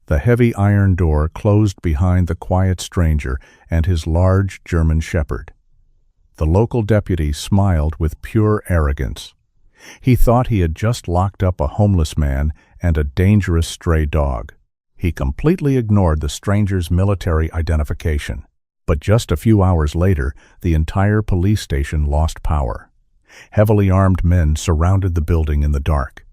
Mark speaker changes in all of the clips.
Speaker 1: The heavy iron door closed behind the quiet stranger and his large German shepherd. The local deputy smiled with pure arrogance. He thought he had just locked up a homeless man and a dangerous stray dog. He completely ignored the stranger's military identification. But just a few hours later, the entire police station lost power. Heavily armed men surrounded the building in the dark.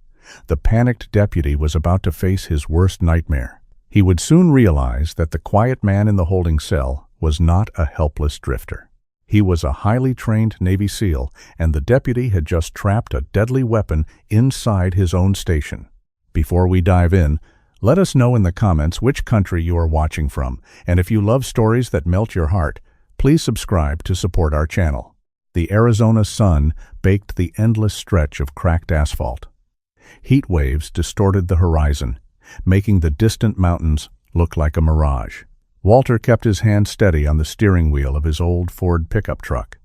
Speaker 1: The panicked deputy was about to face his worst nightmare. He would soon realize that the quiet man in the holding cell was not a helpless drifter. He was a highly trained Navy SEAL, and the deputy had just trapped a deadly weapon inside his own station. Before we dive in, let us know in the comments which country you are watching from, and if you love stories that melt your heart, please subscribe to support our channel. The Arizona sun baked the endless stretch of cracked asphalt. Heat waves distorted the horizon, making the distant mountains look like a mirage. Walter kept his hand steady on the steering wheel of his old Ford pickup truck.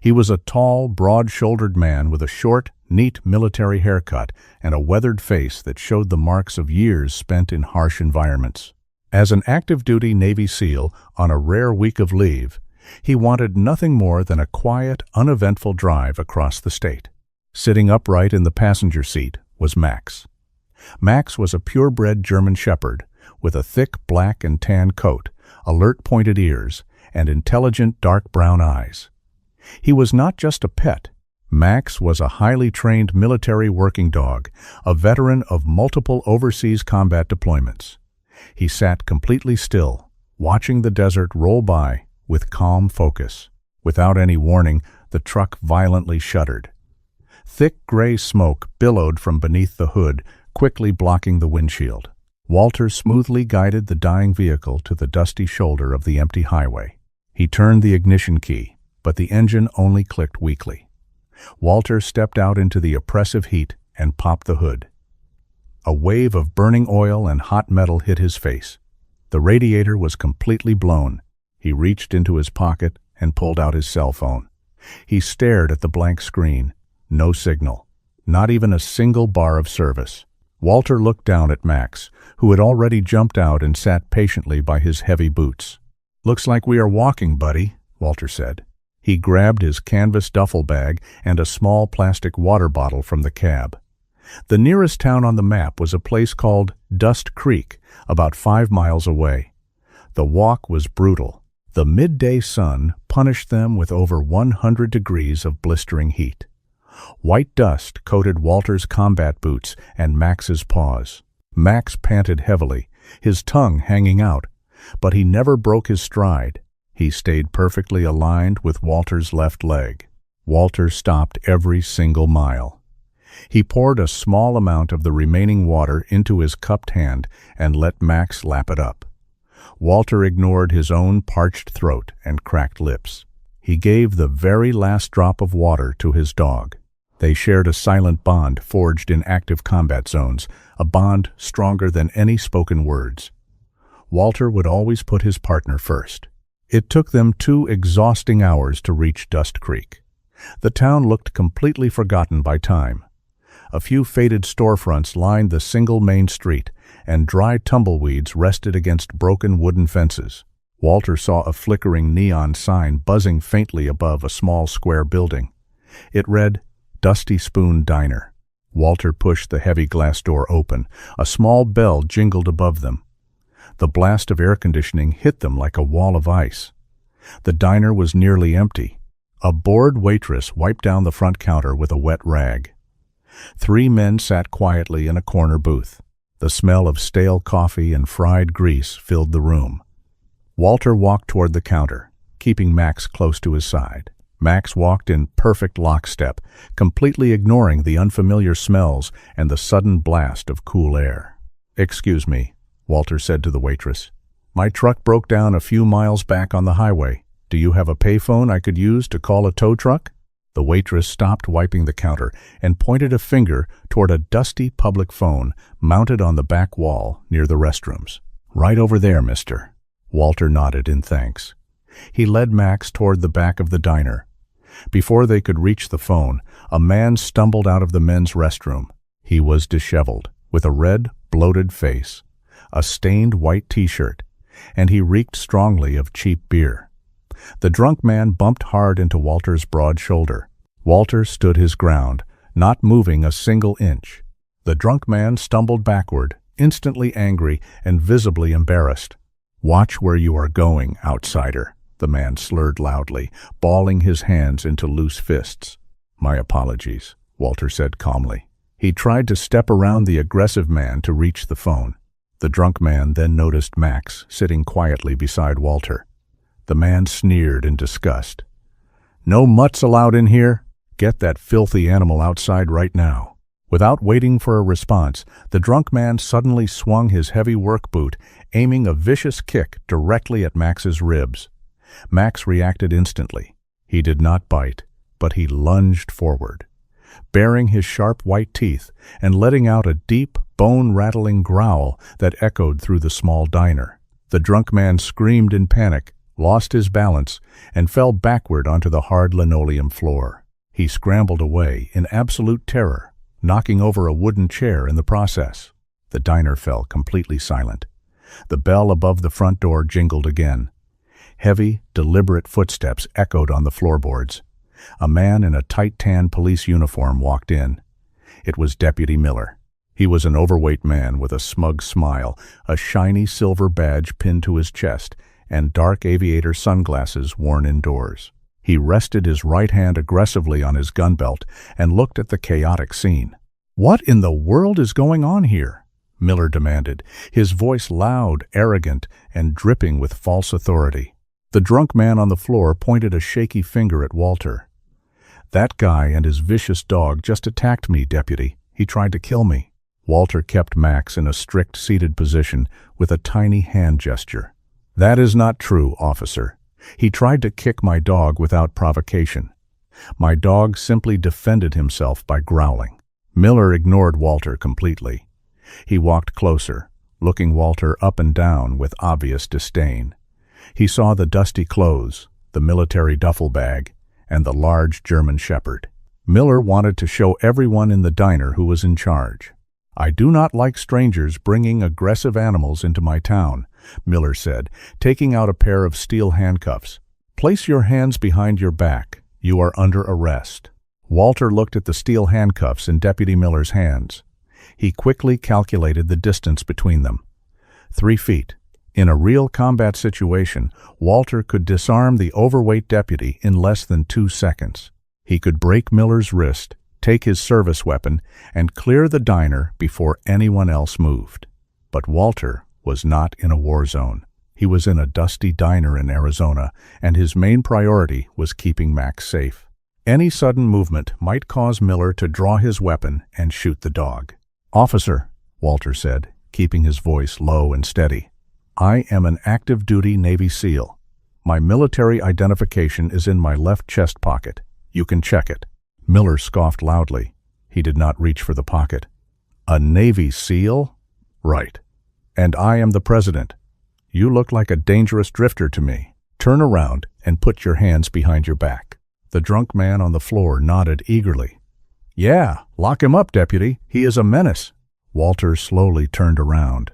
Speaker 1: He was a tall, broad-shouldered man with a short, neat military haircut and a weathered face that showed the marks of years spent in harsh environments. As an active-duty Navy SEAL on a rare week of leave, he wanted nothing more than a quiet, uneventful drive across the state. Sitting upright in the passenger seat was Max. Max was a purebred German shepherd with a thick black and tan coat, alert pointed ears, and intelligent dark brown eyes. He was not just a pet. Max was a highly trained military working dog, a veteran of multiple overseas combat deployments. He sat completely still, watching the desert roll by with calm focus. Without any warning, the truck violently shuddered. Thick gray smoke billowed from beneath the hood, quickly blocking the windshield. Walter smoothly guided the dying vehicle to the dusty shoulder of the empty highway. He turned the ignition key, but the engine only clicked weakly. Walter stepped out into the oppressive heat and popped the hood. A wave of burning oil and hot metal hit his face. The radiator was completely blown. He reached into his pocket and pulled out his cell phone. He stared at the blank screen. No signal. Not even a single bar of service. Walter looked down at Max, who had already jumped out and sat patiently by his heavy boots. "Looks like we are walking, buddy," Walter said. He grabbed his canvas duffel bag and a small plastic water bottle from the cab. The nearest town on the map was a place called Dust Creek, about 5 miles away. The walk was brutal. The midday sun punished them with over 100 degrees of blistering heat. White dust coated Walter's combat boots and Max's paws. Max panted heavily, his tongue hanging out, but he never broke his stride. He stayed perfectly aligned with Walter's left leg. Walter stopped every single mile. He poured a small amount of the remaining water into his cupped hand and let Max lap it up. Walter ignored his own parched throat and cracked lips. He gave the very last drop of water to his dog. They shared a silent bond forged in active combat zones, a bond stronger than any spoken words. Walter would always put his partner first. It took them 2 exhausting hours to reach Dust Creek. The town looked completely forgotten by time. A few faded storefronts lined the single main street, and dry tumbleweeds rested against broken wooden fences. Walter saw a flickering neon sign buzzing faintly above a small square building. It read, "Dusty Spoon Diner." Walter pushed the heavy glass door open. A small bell jingled above them. The blast of air conditioning hit them like a wall of ice. The diner was nearly empty. A bored waitress wiped down the front counter with a wet rag. 3 men sat quietly in a corner booth. The smell of stale coffee and fried grease filled the room. Walter walked toward the counter, keeping Max close to his side. Max walked in perfect lockstep, completely ignoring the unfamiliar smells and the sudden blast of cool air. "Excuse me," Walter said to the waitress. "My truck broke down a few miles back on the highway. Do you have a payphone I could use to call a tow truck?" The waitress stopped wiping the counter and pointed a finger toward a dusty public phone mounted on the back wall near the restrooms. "Right over there, mister." Walter nodded in thanks. He led Max toward the back of the diner. Before they could reach the phone, a man stumbled out of the men's restroom. He was disheveled, with a red, bloated face. a stained white t-shirt, and he reeked strongly of cheap beer. The drunk man bumped hard into Walter's broad shoulder. Walter stood his ground, not moving a single inch. The drunk man stumbled backward, instantly angry and visibly embarrassed. "Watch where you are going, outsider," the man slurred loudly, balling his hands into loose fists. "My apologies," Walter said calmly. He tried to step around the aggressive man to reach the phone. The drunk man then noticed Max sitting quietly beside Walter. The man sneered in disgust. "No mutts allowed in here? Get that filthy animal outside right now." Without waiting for a response, the drunk man suddenly swung his heavy work boot, aiming a vicious kick directly at Max's ribs. Max reacted instantly. He did not bite, but he lunged forward, baring his sharp white teeth and letting out a deep, bone-rattling growl that echoed through the small diner. The drunk man screamed in panic, lost his balance, and fell backward onto the hard linoleum floor. He scrambled away in absolute terror, knocking over a wooden chair in the process. The diner fell completely silent. The bell above the front door jingled again. Heavy, deliberate footsteps echoed on the floorboards. A man in a tight tan police uniform walked in. It was Deputy Miller. He was an overweight man with a smug smile, a shiny silver badge pinned to his chest, and dark aviator sunglasses worn indoors. He rested his right hand aggressively on his gun belt and looked at the chaotic scene. "What in the world is going on here?" Miller demanded, his voice loud, arrogant, and dripping with false authority. The drunk man on the floor pointed a shaky finger at Walter. "That guy and his vicious dog just attacked me, Deputy. He tried to kill me." Walter kept Max in a strict seated position with a tiny hand gesture. "That is not true, officer. He tried to kick my dog without provocation. My dog simply defended himself by growling." Miller ignored Walter completely. He walked closer, looking Walter up and down with obvious disdain. He saw the dusty clothes, the military duffel bag, and the large German shepherd. Miller wanted to show everyone in the diner who was in charge. "I do not like strangers bringing aggressive animals into my town," Miller said, taking out a pair of steel handcuffs. "Place your hands behind your back. You are under arrest." Walter looked at the steel handcuffs in Deputy Miller's hands. He quickly calculated the distance between them. 3 feet. In a real combat situation, Walter could disarm the overweight deputy in less than 2 seconds. He could break Miller's wrist, take his service weapon, and clear the diner before anyone else moved. But Walter was not in a war zone. He was in a dusty diner in Arizona, and his main priority was keeping Max safe. Any sudden movement might cause Miller to draw his weapon and shoot the dog. "Officer," Walter said, keeping his voice low and steady, "I am an active-duty Navy SEAL. My military identification is in my left chest pocket. You can check it." Miller scoffed loudly. He did not reach for the pocket. "A Navy SEAL? Right. And I am the President. You look like a dangerous drifter to me. Turn around and put your hands behind your back." The drunk man on the floor nodded eagerly. "Yeah, lock him up, Deputy. He is a menace." Walter slowly turned around.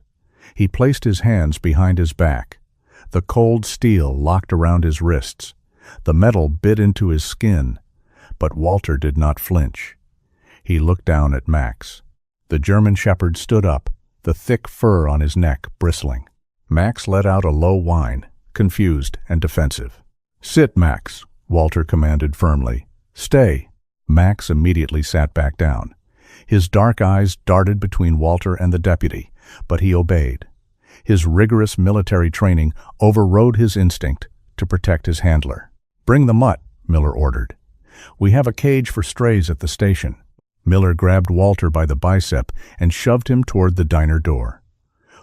Speaker 1: He placed his hands behind his back. The cold steel locked around his wrists. The metal bit into his skin. But Walter did not flinch. He looked down at Max. The German shepherd stood up, the thick fur on his neck bristling. Max let out a low whine, confused and defensive. "Sit, Max," Walter commanded firmly. "Stay." Max immediately sat back down. His dark eyes darted between Walter and the deputy, but he obeyed. His rigorous military training overrode his instinct to protect his handler. "Bring the mutt," Miller ordered. "We have a cage for strays at the station." Miller grabbed Walter by the bicep and shoved him toward the diner door.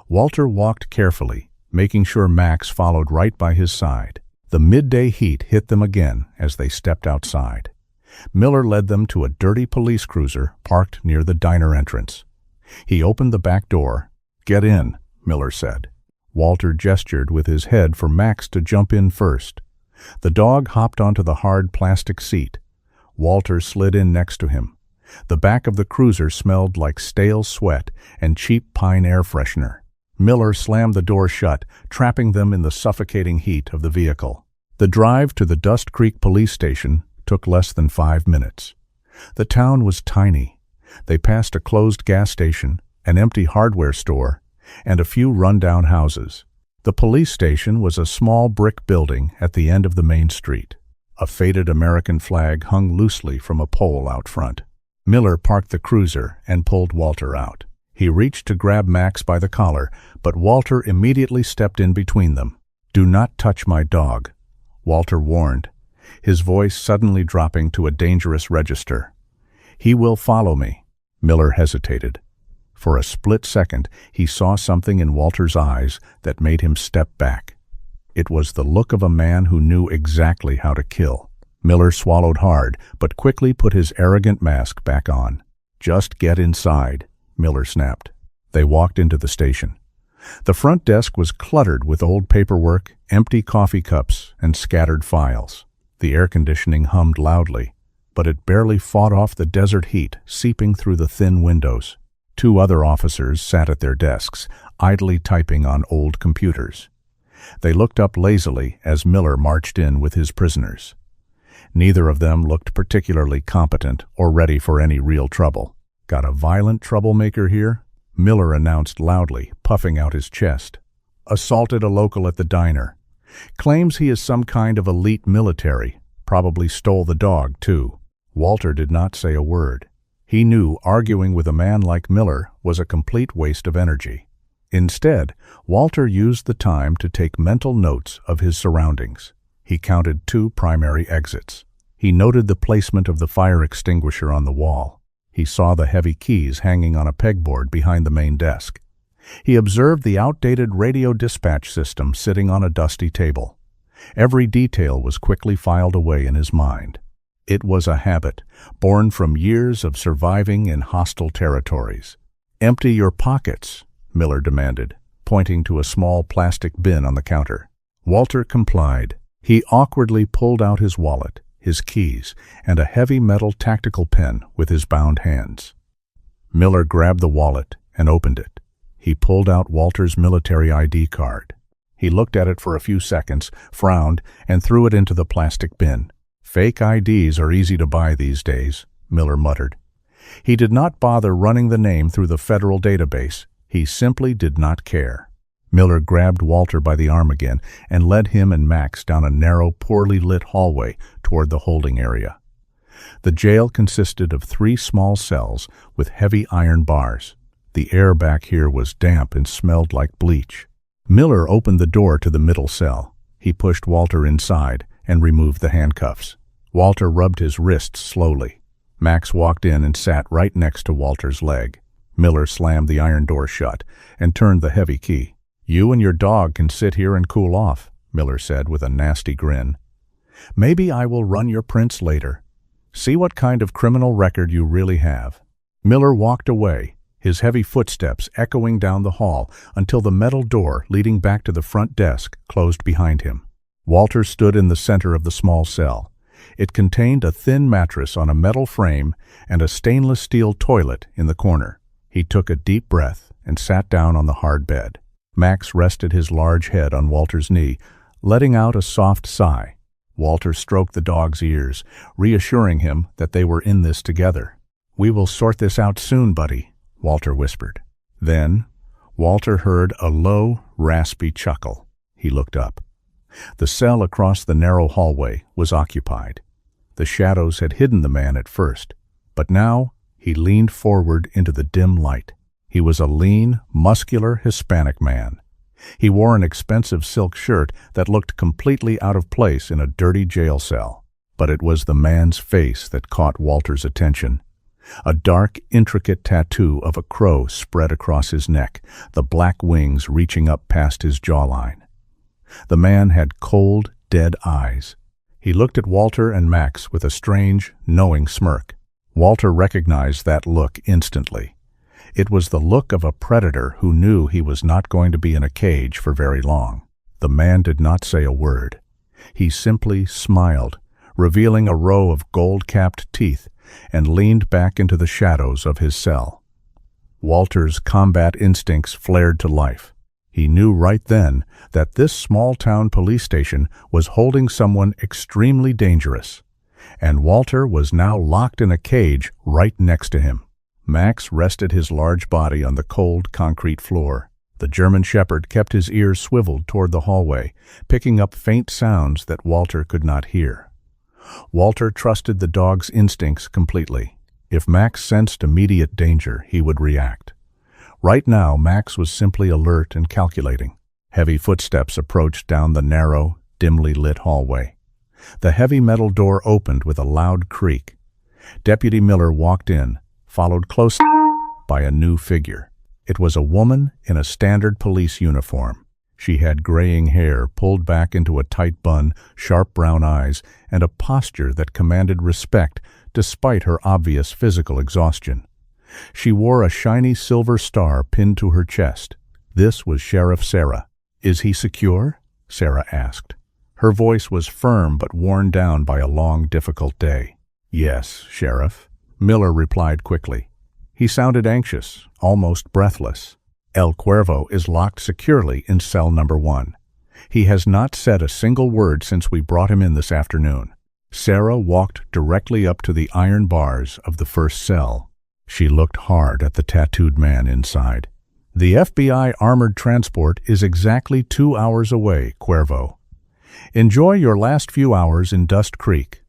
Speaker 1: Walter walked carefully, making sure Max followed right by his side. The midday heat hit them again as they stepped outside. Miller led them to a dirty police cruiser parked near the diner entrance. He opened the back door. "Get in," Miller said. Walter gestured with his head for Max to jump in first. The dog hopped onto the hard plastic seat. Walter slid in next to him. The back of the cruiser smelled like stale sweat and cheap pine air freshener. Miller slammed the door shut, trapping them in the suffocating heat of the vehicle. The drive to the Dust Creek police station took less than 5 minutes. The town was tiny. They passed a closed gas station, an empty hardware store, and a few run-down houses. The police station was a small brick building at the end of the main street. A faded American flag hung loosely from a pole out front. Miller parked the cruiser and pulled Walter out. He reached to grab Max by the collar, but Walter immediately stepped in between them. "Do not touch my dog," Walter warned, his voice suddenly dropping to a dangerous register. "He will follow me." Miller hesitated. For a split second, he saw something in Walter's eyes that made him step back. It was the look of a man who knew exactly how to kill. Miller swallowed hard, but quickly put his arrogant mask back on. "Just get inside," Miller snapped. They walked into the station. The front desk was cluttered with old paperwork, empty coffee cups, and scattered files. The air conditioning hummed loudly, but it barely fought off the desert heat seeping through the thin windows. 2 other officers sat at their desks, idly typing on old computers. They looked up lazily as Miller marched in with his prisoners. Neither of them looked particularly competent or ready for any real trouble. "Got a violent troublemaker here?" Miller announced loudly, puffing out his chest. "Assaulted a local at the diner. Claims he is some kind of elite military. Probably stole the dog, too." Walter did not say a word. He knew arguing with a man like Miller was a complete waste of energy. Instead, Walter used the time to take mental notes of his surroundings. He counted 2 primary exits. He noted the placement of the fire extinguisher on the wall. He saw the heavy keys hanging on a pegboard behind the main desk. He observed the outdated radio dispatch system sitting on a dusty table. Every detail was quickly filed away in his mind. It was a habit, born from years of surviving in hostile territories. "Empty your pockets," Miller demanded, pointing to a small plastic bin on the counter. Walter complied. He awkwardly pulled out his wallet, his keys, and a heavy metal tactical pen with his bound hands. Miller grabbed the wallet and opened it. He pulled out Walter's military ID card. He looked at it for a few seconds, frowned, and threw it into the plastic bin. "Fake IDs are easy to buy these days," Miller muttered. He did not bother running the name through the federal database. He simply did not care. Miller grabbed Walter by the arm again and led him and Max down a narrow, poorly lit hallway toward the holding area. The jail consisted of 3 small cells with heavy iron bars. The air back here was damp and smelled like bleach. Miller opened the door to the middle cell. He pushed Walter inside and removed the handcuffs. Walter rubbed his wrists slowly. Max walked in and sat right next to Walter's leg. Miller slammed the iron door shut and turned the heavy key. "You and your dog can sit here and cool off," Miller said with a nasty grin. "Maybe I will run your prints later. See what kind of criminal record you really have." Miller walked away, his heavy footsteps echoing down the hall until the metal door leading back to the front desk closed behind him. Walter stood in the center of the small cell. It contained a thin mattress on a metal frame and a stainless steel toilet in the corner. He took a deep breath and sat down on the hard bed. Max rested his large head on Walter's knee, letting out a soft sigh. Walter stroked the dog's ears, reassuring him that they were in this together. "We will sort this out soon, buddy," Walter whispered. Then, Walter heard a low, raspy chuckle. He looked up. The cell across the narrow hallway was occupied. The shadows had hidden the man at first, but now he leaned forward into the dim light. He was a lean, muscular Hispanic man. He wore an expensive silk shirt that looked completely out of place in a dirty jail cell. But it was the man's face that caught Walter's attention. A dark, intricate tattoo of a crow spread across his neck, the black wings reaching up past his jawline. The man had cold, dead eyes. He looked at Walter and Max with a strange, knowing smirk. Walter recognized that look instantly. It was the look of a predator who knew he was not going to be in a cage for very long. The man did not say a word. He simply smiled, revealing a row of gold-capped teeth, and leaned back into the shadows of his cell. Walter's combat instincts flared to life. He knew right then that this small-town police station was holding someone extremely dangerous, and Walter was now locked in a cage right next to him. Max rested his large body on the cold concrete floor. The German Shepherd kept his ears swiveled toward the hallway, picking up faint sounds that Walter could not hear. Walter trusted the dog's instincts completely. If Max sensed immediate danger, he would react. Right now, Max was simply alert and calculating. Heavy footsteps approached down the narrow, dimly lit hallway. The heavy metal door opened with a loud creak. Deputy Miller walked in, followed closely by a new figure. It was a woman in a standard police uniform. She had graying hair pulled back into a tight bun, sharp brown eyes, and a posture that commanded respect despite her obvious physical exhaustion. She wore a shiny silver star pinned to her chest. This was Sheriff Sarah. "Is he secure?" Sarah asked. Her voice was firm but worn down by a long, difficult day. "Yes, Sheriff," Miller replied quickly. He sounded anxious, almost breathless. El Cuervo is locked securely in cell number 1. He has not said a single word since we brought him in this afternoon. Sarah walked directly up to the iron bars of the first cell. She looked hard at the tattooed man inside. "The FBI armored transport is exactly 2 hours away, Cuervo. Enjoy your last few hours in Dust Creek.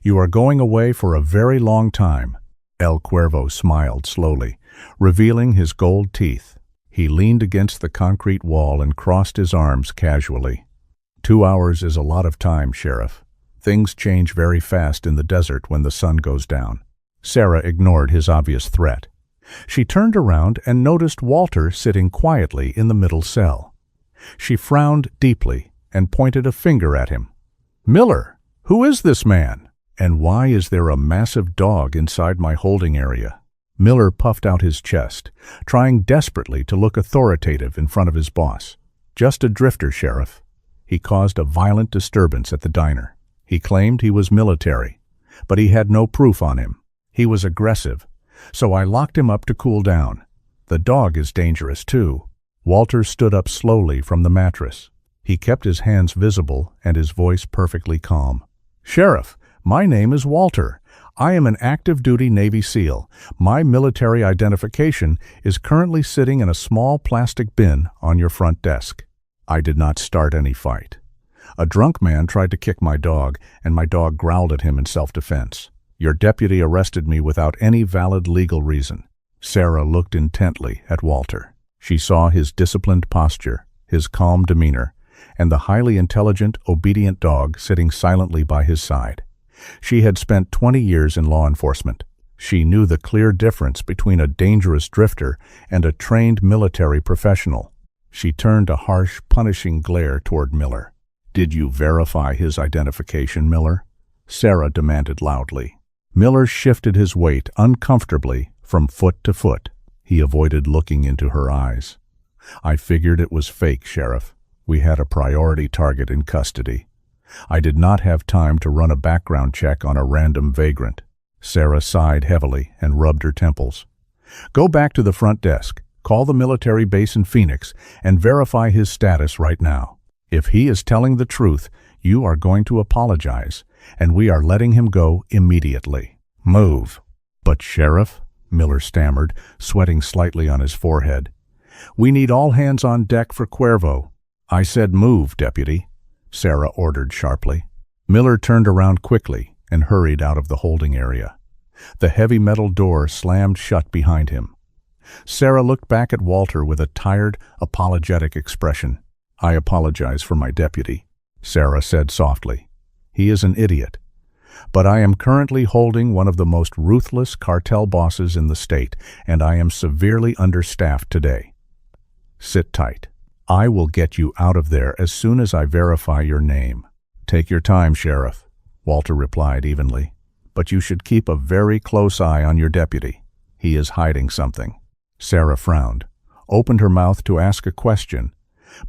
Speaker 1: You are going away for a very long time." El Cuervo smiled slowly, revealing his gold teeth. He leaned against the concrete wall and crossed his arms casually. 2 hours is a lot of time, Sheriff. Things change very fast in the desert when the sun goes down. Sarah ignored his obvious threat. She turned around and noticed Walter sitting quietly in the middle cell. She frowned deeply and pointed a finger at him. "Miller, who is this man? And why is there a massive dog inside my holding area?" Miller puffed out his chest, trying desperately to look authoritative in front of his boss. "Just a drifter, Sheriff. He caused a violent disturbance at the diner. He claimed he was military, but he had no proof on him. He was aggressive, so I locked him up to cool down. The dog is dangerous, too." Walter stood up slowly from the mattress. He kept his hands visible and his voice perfectly calm. "Sheriff, my name is Walter. I am an active-duty Navy SEAL. My military identification is currently sitting in a small plastic bin on your front desk. I did not start any fight. A drunk man tried to kick my dog, and my dog growled at him in self-defense. Your deputy arrested me without any valid legal reason." Sarah looked intently at Walter. She saw his disciplined posture, his calm demeanor, and the highly intelligent, obedient dog sitting silently by his side. She had spent 20 years in law enforcement. She knew the clear difference between a dangerous drifter and a trained military professional. She turned a harsh, punishing glare toward Miller. "Did you verify his identification, Miller?" Sarah demanded loudly. Miller shifted his weight uncomfortably from foot to foot. He avoided looking into her eyes. "I figured it was fake, Sheriff. We had a priority target in custody. I did not have time to run a background check on a random vagrant." Sarah sighed heavily and rubbed her temples. "Go back to the front desk, call the military base in Phoenix, and verify his status right now. If he is telling the truth, you are going to apologize, and we are letting him go immediately. Move." "But Sheriff," Miller stammered, sweating slightly on his forehead, "we need all hands on deck for Cuervo." "I said move, Deputy," Sarah ordered sharply. Miller turned around quickly and hurried out of the holding area. The heavy metal door slammed shut behind him. Sarah looked back at Walter with a tired, apologetic expression. "I apologize for my deputy," Sarah said softly. "He is an idiot. But I am currently holding one of the most ruthless cartel bosses in the state, and I am severely understaffed today. Sit tight. I will get you out of there as soon as I verify your name." "Take your time, Sheriff," Walter replied evenly. "But you should keep a very close eye on your deputy. He is hiding something." Sarah frowned, opened her mouth to ask a question,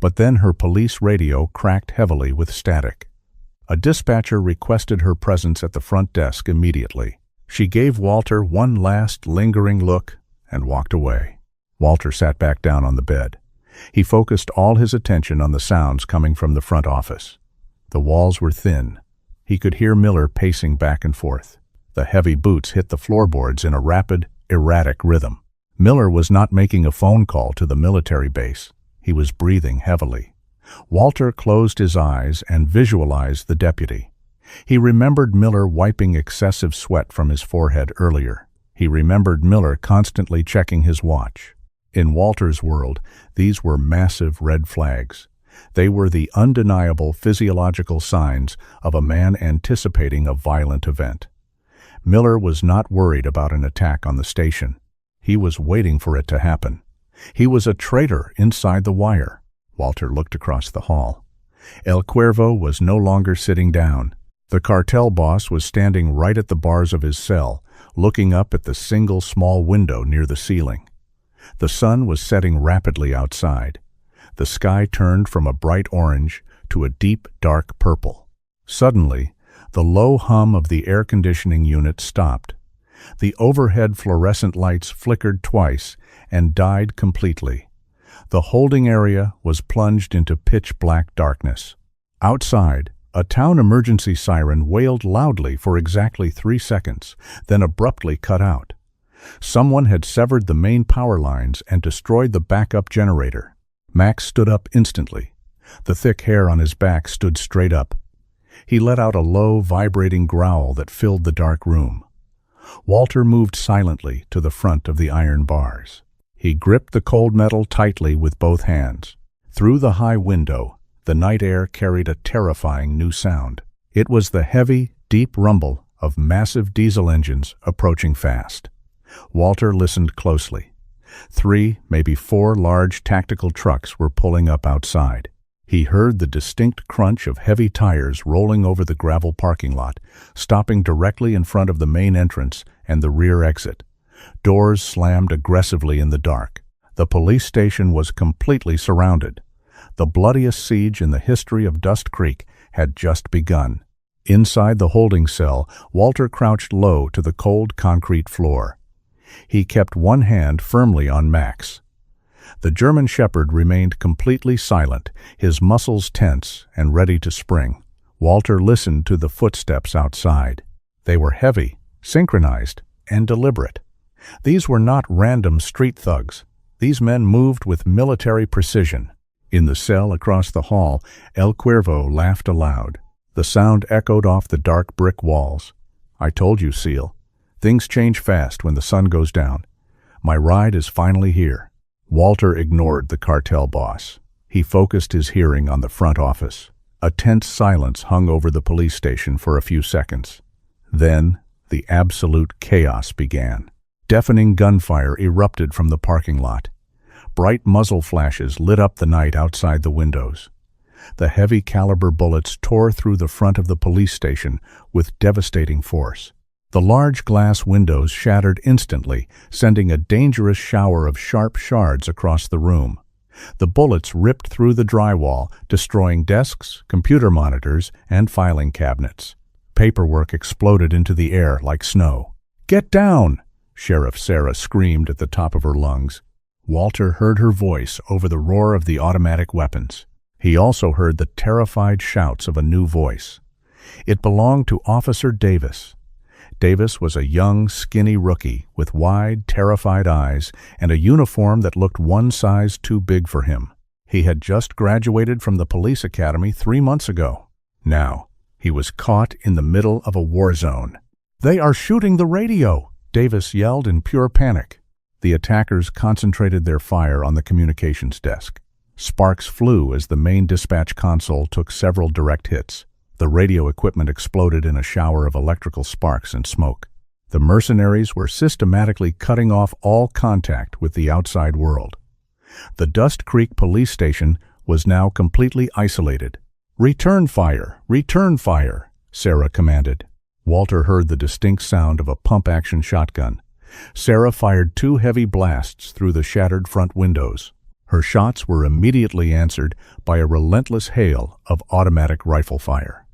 Speaker 1: but then her police radio cracked heavily with static. A dispatcher requested her presence at the front desk immediately. She gave Walter one last lingering look and walked away. Walter sat back down on the bed. He focused all his attention on the sounds coming from the front office. The walls were thin. He could hear Miller pacing back and forth. The heavy boots hit the floorboards in a rapid, erratic rhythm. Miller was not making a phone call to the military base. He was breathing heavily. Walter closed his eyes and visualized the deputy. He remembered Miller wiping excessive sweat from his forehead earlier. He remembered Miller constantly checking his watch. In Walter's world, these were massive red flags. They were the undeniable physiological signs of a man anticipating a violent event. Miller was not worried about an attack on the station. He was waiting for it to happen. He was a traitor inside the wire. Walter looked across the hall. El Cuervo was no longer sitting down. The cartel boss was standing right at the bars of his cell, looking up at the single small window near the ceiling. The sun was setting rapidly outside. The sky turned from a bright orange to a deep, dark purple. Suddenly, the low hum of the air conditioning unit stopped. The overhead fluorescent lights flickered twice and died completely. The holding area was plunged into pitch-black darkness. Outside, a town emergency siren wailed loudly for exactly 3 seconds, then abruptly cut out. Someone had severed the main power lines and destroyed the backup generator. Max stood up instantly. The thick hair on his back stood straight up. He let out a low, vibrating growl that filled the dark room. Walter moved silently to the front of the iron bars. He gripped the cold metal tightly with both hands. Through the high window, the night air carried a terrifying new sound. It was the heavy, deep rumble of massive diesel engines approaching fast. Walter listened closely. 3, maybe 4 large tactical trucks were pulling up outside. He heard the distinct crunch of heavy tires rolling over the gravel parking lot, stopping directly in front of the main entrance and the rear exit. Doors slammed aggressively in the dark. The police station was completely surrounded. The bloodiest siege in the history of Dust Creek had just begun. Inside the holding cell, Walter crouched low to the cold concrete floor. He kept one hand firmly on Max. The German shepherd remained completely silent, his muscles tense and ready to spring. Walter listened to the footsteps outside. They were heavy, synchronized, and deliberate. These were not random street thugs. These men moved with military precision. In the cell across the hall, El Cuervo laughed aloud. The sound echoed off the dark brick walls. "I told you, Seal. Things change fast when the sun goes down. My ride is finally here." Walter ignored the cartel boss. He focused his hearing on the front office. A tense silence hung over the police station for a few seconds. Then, the absolute chaos began. Deafening gunfire erupted from the parking lot. Bright muzzle flashes lit up the night outside the windows. The heavy caliber bullets tore through the front of the police station with devastating force. The large glass windows shattered instantly, sending a dangerous shower of sharp shards across the room. The bullets ripped through the drywall, destroying desks, computer monitors, and filing cabinets. Paperwork exploded into the air like snow. "Get down!" Sheriff Sarah screamed at the top of her lungs. Walter heard her voice over the roar of the automatic weapons. He also heard the terrified shouts of a new voice. It belonged to Officer Davis. Davis was a young, skinny rookie with wide, terrified eyes and a uniform that looked one size too big for him. He had just graduated from the police academy 3 months ago. Now, he was caught in the middle of a war zone. "They are shooting the radio!" Davis yelled in pure panic. The attackers concentrated their fire on the communications desk. Sparks flew as the main dispatch console took several direct hits. The radio equipment exploded in a shower of electrical sparks and smoke. The mercenaries were systematically cutting off all contact with the outside world. The Dust Creek police station was now completely isolated. "Return fire! Return fire!" Sarah commanded. Walter heard the distinct sound of a pump-action shotgun. Sarah fired 2 heavy blasts through the shattered front windows. Her shots were immediately answered by a relentless hail of automatic rifle fire.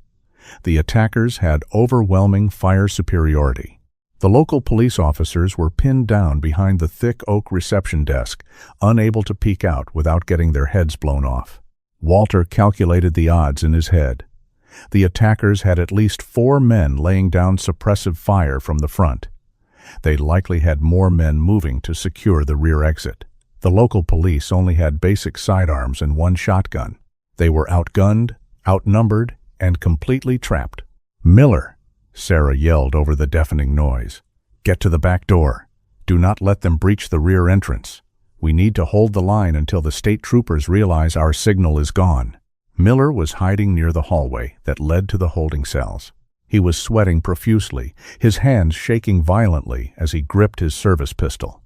Speaker 1: The attackers had overwhelming fire superiority. The local police officers were pinned down behind the thick oak reception desk, unable to peek out without getting their heads blown off. Walter calculated the odds in his head. The attackers had at least 4 men laying down suppressive fire from the front. They likely had more men moving to secure the rear exit. The local police only had basic sidearms and 1 shotgun. They were outgunned, outnumbered, and completely trapped. "Miller!" Sarah yelled over the deafening noise. "Get to the back door. Do not let them breach the rear entrance. We need to hold the line until the state troopers realize our signal is gone." Miller was hiding near the hallway that led to the holding cells. He was sweating profusely, his hands shaking violently as he gripped his service pistol.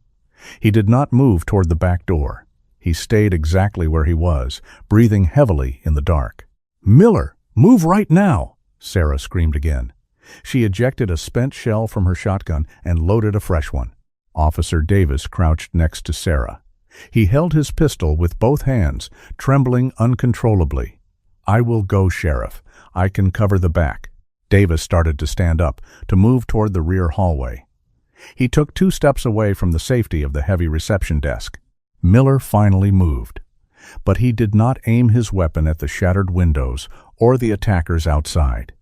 Speaker 1: He did not move toward the back door. He stayed exactly where he was, breathing heavily in the dark. "Miller, move right now!" Sarah screamed again. She ejected a spent shell from her shotgun and loaded a fresh one. Officer Davis crouched next to Sarah. He held his pistol with both hands, trembling uncontrollably. "I will go, Sheriff. I can cover the back." Davis started to stand up, to move toward the rear hallway. He took 2 steps away from the safety of the heavy reception desk. Miller finally moved. But he did not aim his weapon at the shattered windows or the attackers outside.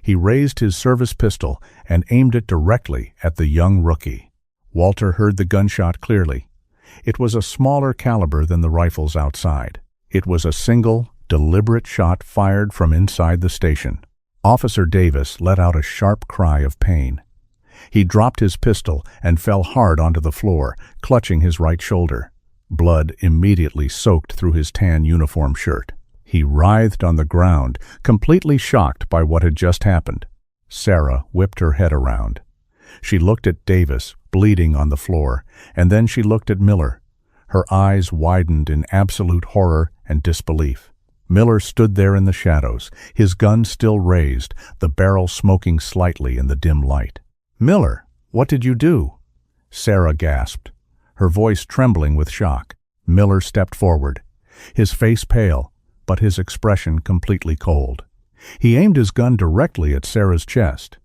Speaker 1: He raised his service pistol and aimed it directly at the young rookie. Walter heard the gunshot clearly. It was a smaller caliber than the rifles outside. It was a single, deliberate shot fired from inside the station. Officer Davis let out a sharp cry of pain. He dropped his pistol and fell hard onto the floor, clutching his right shoulder. Blood immediately soaked through his tan uniform shirt. He writhed on the ground, completely shocked by what had just happened. Sarah whipped her head around. She looked at Davis, bleeding on the floor, and then she looked at Miller. Her eyes widened in absolute horror and disbelief. Miller stood there in the shadows, his gun still raised, the barrel smoking slightly in the dim light. "Miller, what did you do?" Sarah gasped, her voice trembling with shock. Miller stepped forward, his face pale, but his expression completely cold. He aimed his gun directly at Sarah's chest.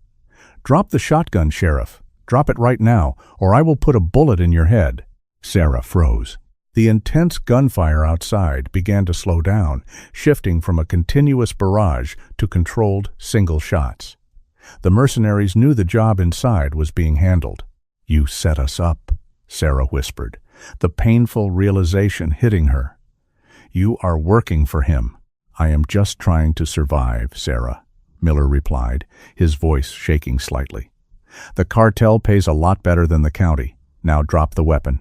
Speaker 1: "Drop the shotgun, Sheriff. Drop it right now, or I will put a bullet in your head." Sarah froze. The intense gunfire outside began to slow down, shifting from a continuous barrage to controlled single shots. The mercenaries knew the job inside was being handled. "You set us up," Sarah whispered, the painful realization hitting her. "You are working for him." "I am just trying to survive, Sarah," Miller replied, his voice shaking slightly. "The cartel pays a lot better than the county. Now drop the weapon."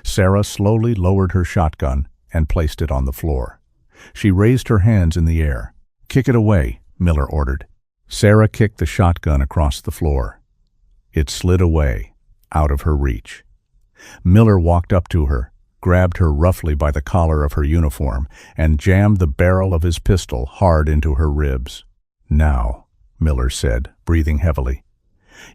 Speaker 1: Sarah slowly lowered her shotgun and placed it on the floor. She raised her hands in the air. "Kick it away," Miller ordered. Sarah kicked the shotgun across the floor. It slid away, out of her reach. Miller walked up to her, grabbed her roughly by the collar of her uniform, and jammed the barrel of his pistol hard into her ribs. "Now," Miller said, breathing heavily,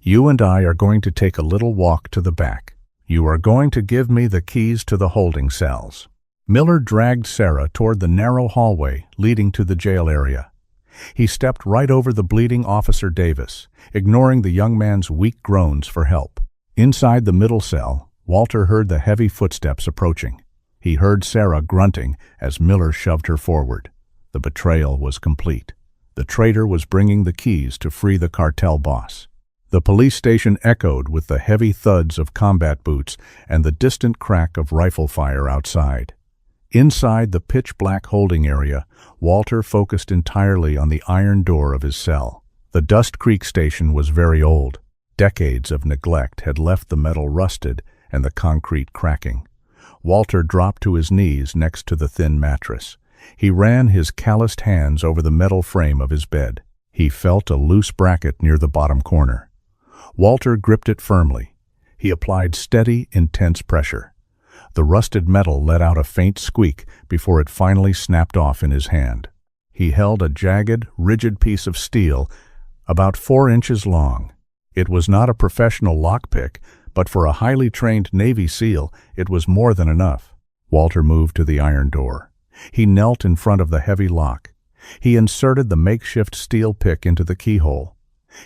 Speaker 1: "you and I are going to take a little walk to the back. You are going to give me the keys to the holding cells." Miller dragged Sarah toward the narrow hallway leading to the jail area. He stepped right over the bleeding Officer Davis, ignoring the young man's weak groans for help. Inside the middle cell, Walter heard the heavy footsteps approaching. He heard Sarah grunting as Miller shoved her forward. The betrayal was complete. The traitor was bringing the keys to free the cartel boss. The police station echoed with the heavy thuds of combat boots and the distant crack of rifle fire outside. Inside the pitch-black holding area, Walter focused entirely on the iron door of his cell. The Dust Creek station was very old. Decades of neglect had left the metal rusted and the concrete cracking. Walter dropped to his knees next to the thin mattress. He ran his calloused hands over the metal frame of his bed. He felt a loose bracket near the bottom corner. Walter gripped it firmly. He applied steady, intense pressure. The rusted metal let out a faint squeak before it finally snapped off in his hand. He held a jagged, rigid piece of steel about 4 inches long. It was not a professional lockpick, but for a highly trained Navy SEAL, it was more than enough. Walter moved to the iron door. He knelt in front of the heavy lock. He inserted the makeshift steel pick into the keyhole.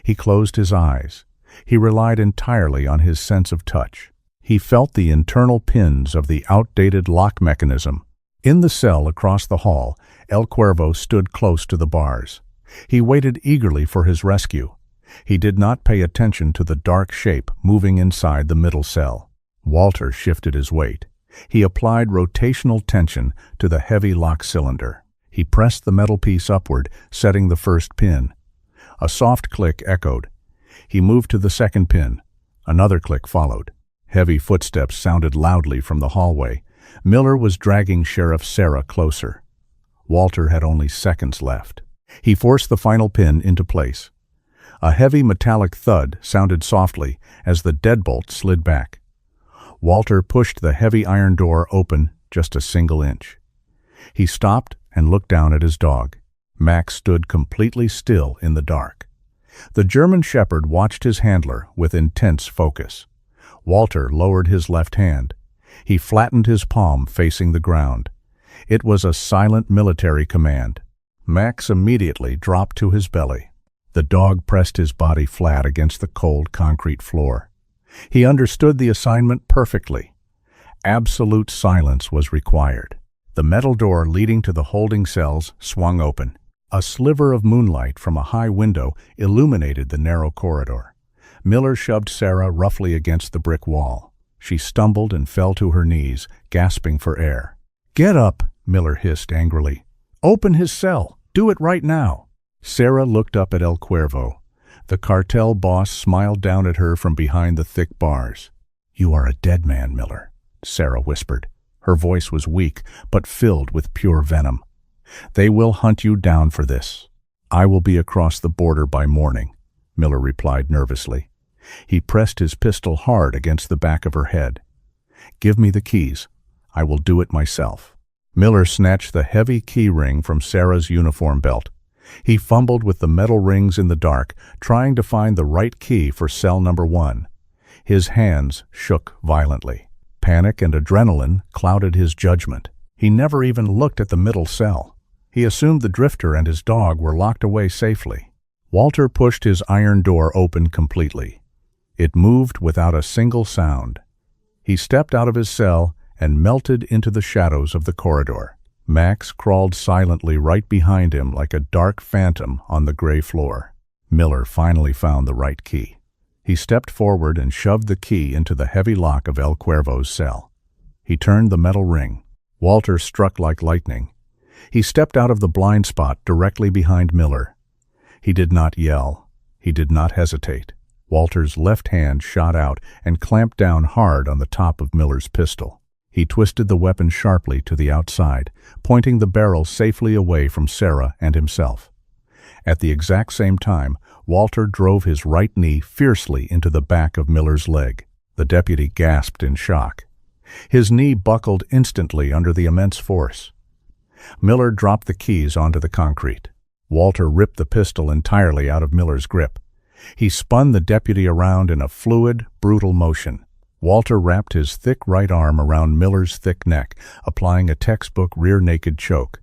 Speaker 1: He closed his eyes. He relied entirely on his sense of touch. He felt the internal pins of the outdated lock mechanism. In the cell across the hall, El Cuervo stood close to the bars. He waited eagerly for his rescue. He did not pay attention to the dark shape moving inside the middle cell. Walter shifted his weight. He applied rotational tension to the heavy lock cylinder. He pressed the metal piece upward, setting the first pin. A soft click echoed. He moved to the second pin. Another click followed. Heavy footsteps sounded loudly from the hallway. Miller was dragging Sheriff Sarah closer. Walter had only seconds left. He forced the final pin into place. A heavy metallic thud sounded softly as the deadbolt slid back. Walter pushed the heavy iron door open just a single inch. He stopped and looked down at his dog. Max stood completely still in the dark. The German Shepherd watched his handler with intense focus. Walter lowered his left hand. He flattened his palm facing the ground. It was a silent military command. Max immediately dropped to his belly. The dog pressed his body flat against the cold concrete floor. He understood the assignment perfectly. Absolute silence was required. The metal door leading to the holding cells swung open. A sliver of moonlight from a high window illuminated the narrow corridor. Miller shoved Sarah roughly against the brick wall. She stumbled and fell to her knees, gasping for air. "Get up," Miller hissed angrily. "Open his cell. Do it right now." Sarah looked up at El Cuervo. The cartel boss smiled down at her from behind the thick bars. "You are a dead man, Miller," Sarah whispered. Her voice was weak, but filled with pure venom. "They will hunt you down for this." "I will be across the border by morning," Miller replied nervously. He pressed his pistol hard against the back of her head. "Give me the keys. I will do it myself." Miller snatched the heavy key ring from Sarah's uniform belt. He fumbled with the metal rings in the dark, trying to find the right key for cell number 1. His hands shook violently. Panic and adrenaline clouded his judgment. He never even looked at the middle cell. He assumed the drifter and his dog were locked away safely. Walter pushed his iron door open completely. It moved without a single sound. He stepped out of his cell and melted into the shadows of the corridor. Max crawled silently right behind him like a dark phantom on the gray floor. Miller finally found the right key. He stepped forward and shoved the key into the heavy lock of El Cuervo's cell. He turned the metal ring. Walter struck like lightning. He stepped out of the blind spot directly behind Miller. He did not yell. He did not hesitate. Walter's left hand shot out and clamped down hard on the top of Miller's pistol. He twisted the weapon sharply to the outside, pointing the barrel safely away from Sarah and himself. At the exact same time, Walter drove his right knee fiercely into the back of Miller's leg. The deputy gasped in shock. His knee buckled instantly under the immense force. Miller dropped the keys onto the concrete. Walter ripped the pistol entirely out of Miller's grip. He spun the deputy around in a fluid, brutal motion. Walter wrapped his thick right arm around Miller's thick neck, applying a textbook rear-naked choke.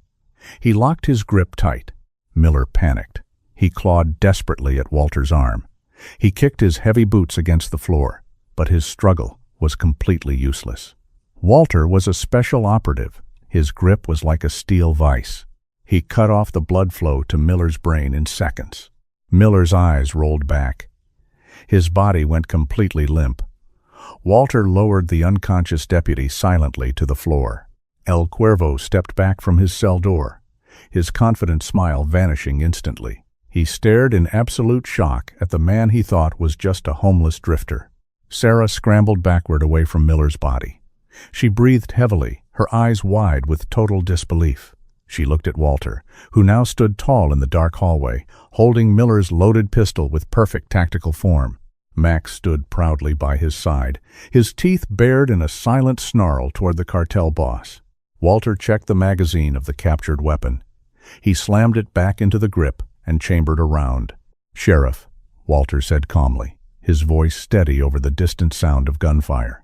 Speaker 1: He locked his grip tight. Miller panicked. He clawed desperately at Walter's arm. He kicked his heavy boots against the floor, but his struggle was completely useless. Walter was a special operative. His grip was like a steel vise. He cut off the blood flow to Miller's brain in seconds. Miller's eyes rolled back. His body went completely limp. Walter lowered the unconscious deputy silently to the floor. El Cuervo stepped back from his cell door, his confident smile vanishing instantly. He stared in absolute shock at the man he thought was just a homeless drifter. Sarah scrambled backward away from Miller's body. She breathed heavily, her eyes wide with total disbelief. She looked at Walter, who now stood tall in the dark hallway, holding Miller's loaded pistol with perfect tactical form. Max stood proudly by his side, his teeth bared in a silent snarl toward the cartel boss. Walter checked the magazine of the captured weapon. He slammed it back into the grip and chambered around. "Sheriff," Walter said calmly, his voice steady over the distant sound of gunfire.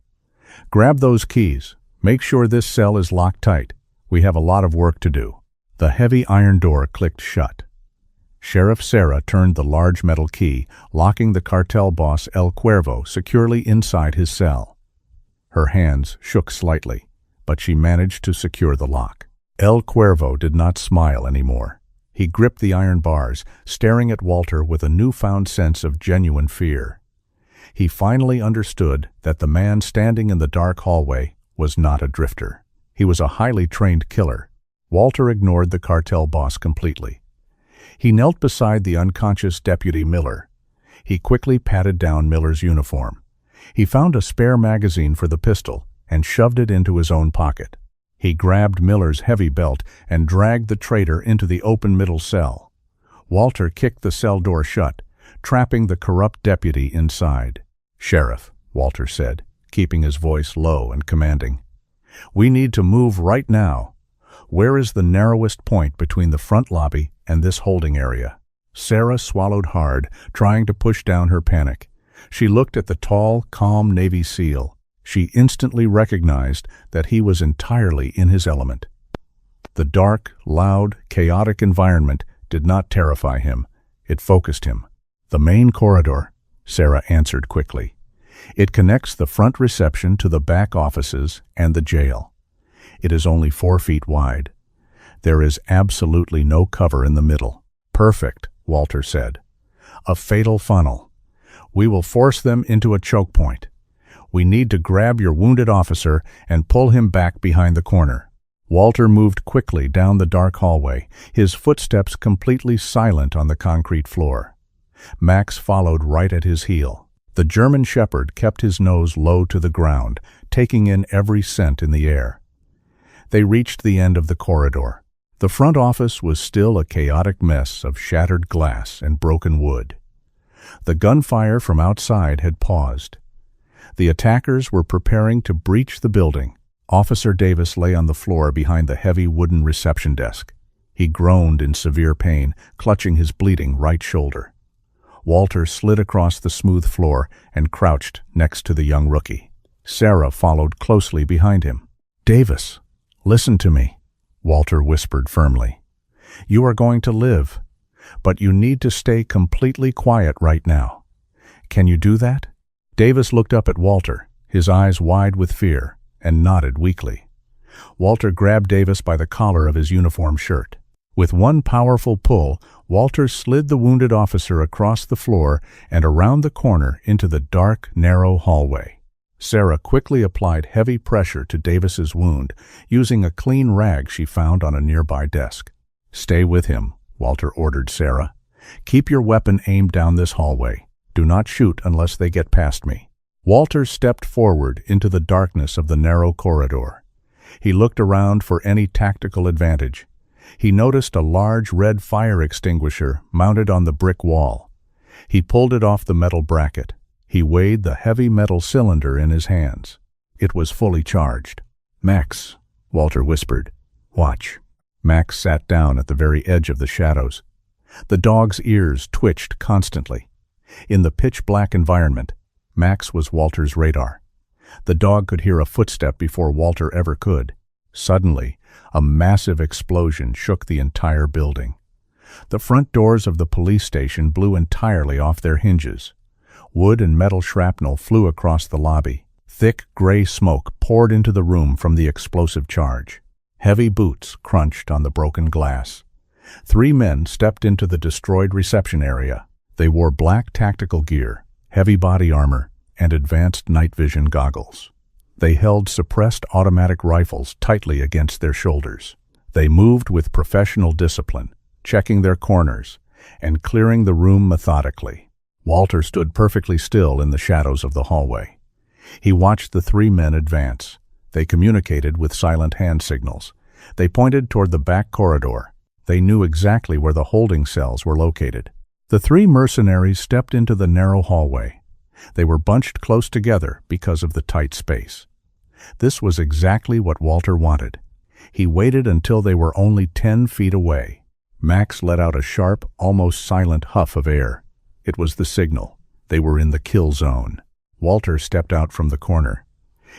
Speaker 1: "Grab those keys. Make sure this cell is locked tight. We have a lot of work to do." The heavy iron door clicked shut. Sheriff Sarah turned the large metal key, locking the cartel boss El Cuervo securely inside his cell. Her hands shook slightly, but she managed to secure the lock. El Cuervo did not smile anymore. He gripped the iron bars, staring at Walter with a newfound sense of genuine fear. He finally understood that the man standing in the dark hallway was not a drifter. He was a highly trained killer. Walter ignored the cartel boss completely. He knelt beside the unconscious Deputy Miller. He quickly patted down Miller's uniform. He found a spare magazine for the pistol and shoved it into his own pocket. He grabbed Miller's heavy belt and dragged the traitor into the open middle cell. Walter kicked the cell door shut, trapping the corrupt deputy inside. "Sheriff," Walter said, keeping his voice low and commanding. "We need to move right now. Where is the narrowest point between the front lobby and this holding area?" Sarah swallowed hard, trying to push down her panic. She looked at the tall, calm Navy SEAL. She instantly recognized that he was entirely in his element. The dark, loud, chaotic environment did not terrify him. It focused him. "The main corridor," Sarah answered quickly. "It connects the front reception to the back offices and the jail. It is only 4 feet wide. There is absolutely no cover in the middle." "Perfect," Walter said. "A fatal funnel. We will force them into a choke point. We need to grab your wounded officer and pull him back behind the corner." Walter moved quickly down the dark hallway, his footsteps completely silent on the concrete floor. Max followed right at his heel. The German shepherd kept his nose low to the ground, taking in every scent in the air. They reached the end of the corridor. The front office was still a chaotic mess of shattered glass and broken wood. The gunfire from outside had paused. The attackers were preparing to breach the building. Officer Davis lay on the floor behind the heavy wooden reception desk. He groaned in severe pain, clutching his bleeding right shoulder. Walter slid across the smooth floor and crouched next to the young rookie. Sarah followed closely behind him. "Davis, listen to me," Walter whispered firmly. "You are going to live, but you need to stay completely quiet right now. Can you do that?" Davis looked up at Walter, his eyes wide with fear, and nodded weakly. Walter grabbed Davis by the collar of his uniform shirt. With one powerful pull, Walter slid the wounded officer across the floor and around the corner into the dark, narrow hallway. Sarah quickly applied heavy pressure to Davis's wound, using a clean rag she found on a nearby desk. "Stay with him," Walter ordered Sarah. "Keep your weapon aimed down this hallway. Do not shoot unless they get past me." Walter stepped forward into the darkness of the narrow corridor. He looked around for any tactical advantage. He noticed a large red fire extinguisher mounted on the brick wall. He pulled it off the metal bracket. He weighed the heavy metal cylinder in his hands. It was fully charged. "Max," Walter whispered. "Watch." Max sat down at the very edge of the shadows. The dog's ears twitched constantly. In the pitch-black environment, Max was Walter's radar. The dog could hear a footstep before Walter ever could. Suddenly, a massive explosion shook the entire building. The front doors of the police station blew entirely off their hinges. Wood and metal shrapnel flew across the lobby. Thick, gray smoke poured into the room from the explosive charge. Heavy boots crunched on the broken glass. 3 men stepped into the destroyed reception area. They wore black tactical gear, heavy body armor, and advanced night vision goggles. They held suppressed automatic rifles tightly against their shoulders. They moved with professional discipline, checking their corners and clearing the room methodically. Walter stood perfectly still in the shadows of the hallway. He watched the 3 men advance. They communicated with silent hand signals. They pointed toward the back corridor. They knew exactly where the holding cells were located. The 3 mercenaries stepped into the narrow hallway. They were bunched close together because of the tight space. This was exactly what Walter wanted. He waited until they were only 10 feet away. Max let out a sharp, almost silent huff of air. It was the signal. They were in the kill zone. Walter stepped out from the corner.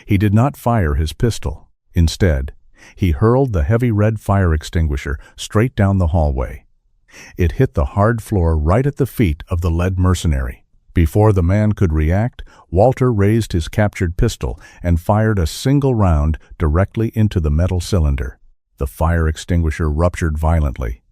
Speaker 1: He did not fire his pistol. Instead, he hurled the heavy red fire extinguisher straight down the hallway. It hit the hard floor right at the feet of the lead mercenary. Before the man could react, Walter raised his captured pistol and fired a single round directly into the metal cylinder. The fire extinguisher ruptured violently.